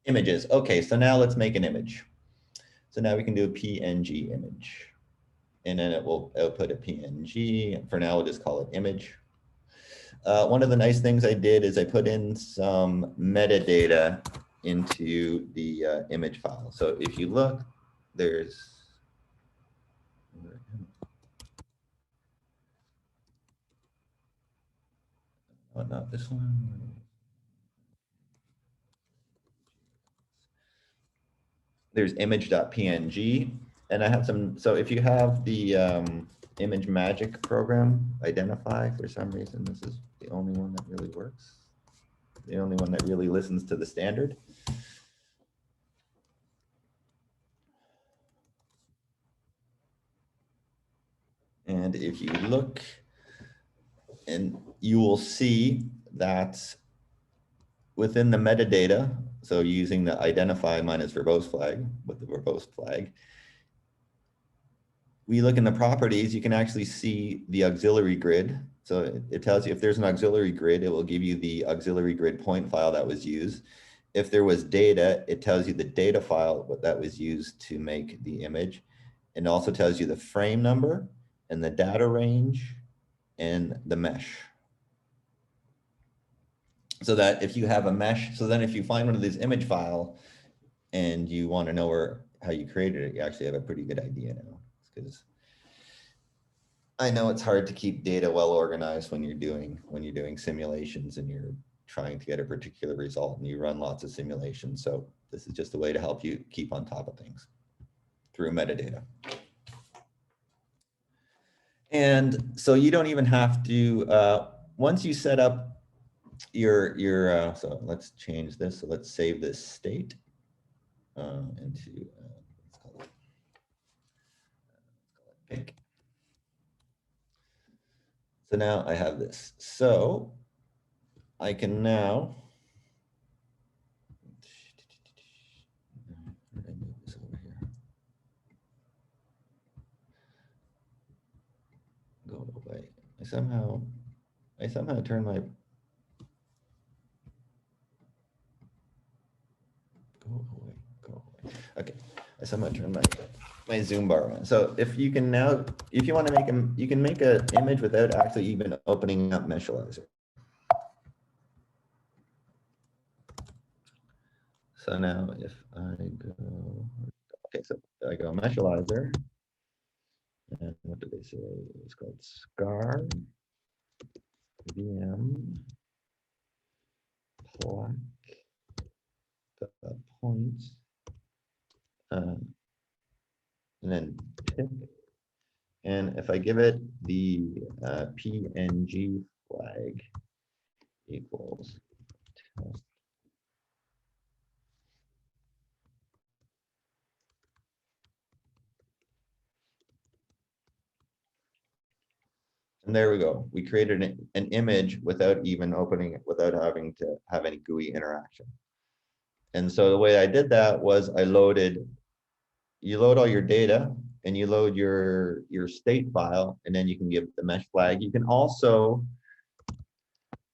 Images. Okay, so now let's make an image. So now we can do a PNG image. And then it will output a PNG. For now, we'll just call it image. One of the nice things I did is I put in some metadata into the image file. So if you look, there's, oh, not this one. There's image.png, and I have some, so if you have the ImageMagick program, Identify, for some reason, this is the only one that really works. The only one that really listens to the standard. And if you look, and you will see that within the metadata, so using the identify minus verbose flag with the verbose flag, we look in the properties, you can actually see the auxiliary grid. So it tells you if there's an auxiliary grid, it will give you the auxiliary grid point file that was used. If there was data, it tells you the data file that was used to make the image. And also tells you the frame number and the data range and the mesh. So that if you have a mesh, so then if you find one of these image file and you want to know how you created it, you actually have a pretty good idea now. Because I know it's hard to keep data well organized when you're doing simulations and you're trying to get a particular result and you run lots of simulations. So this is just a way to help you keep on top of things through metadata. And so you don't even have to, once you set up your so let's change this. So let's save this state into, let's call it pink. So now I have this. So I can now, I move this over here? Go away. I somehow turn my, go away. Okay, I somehow turn my zoom bar on. So if you can now, if you want to make them, you can make an image without actually even opening up Meshalizer. So now if I go, okay, so I go Meshalizer, and what did they say? It's called Scar VM plaque points, and then tick. And if I give it the PNG flag equals test. And there we go. We created an image without even opening it, without having to have any GUI interaction. And so the way I did that was you load all your data and you load your state file, and then you can give the mesh flag. You can also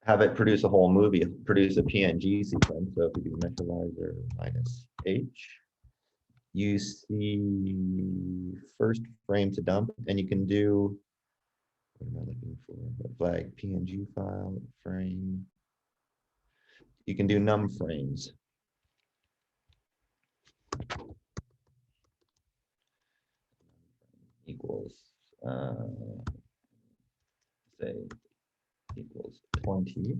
have it produce a whole movie, produce a PNG sequence. So if you do Meshalizer -H, you see first frame to dump, and you can do, what am I looking for? What flag? PNG file, frame. You can do num frames. Equals, say, equals 20.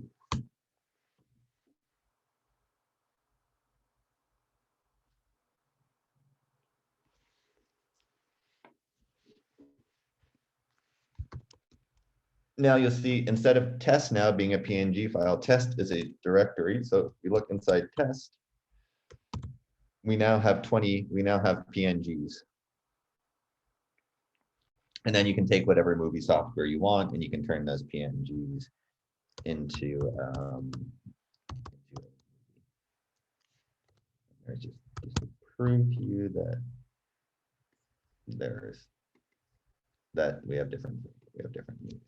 Now you'll see, instead of test now being a PNG file, test is a directory. So if you look inside test, we now have PNGs. And then you can take whatever movie software you want and you can turn those PNGs into, there's just to prove to you that that we have different movies.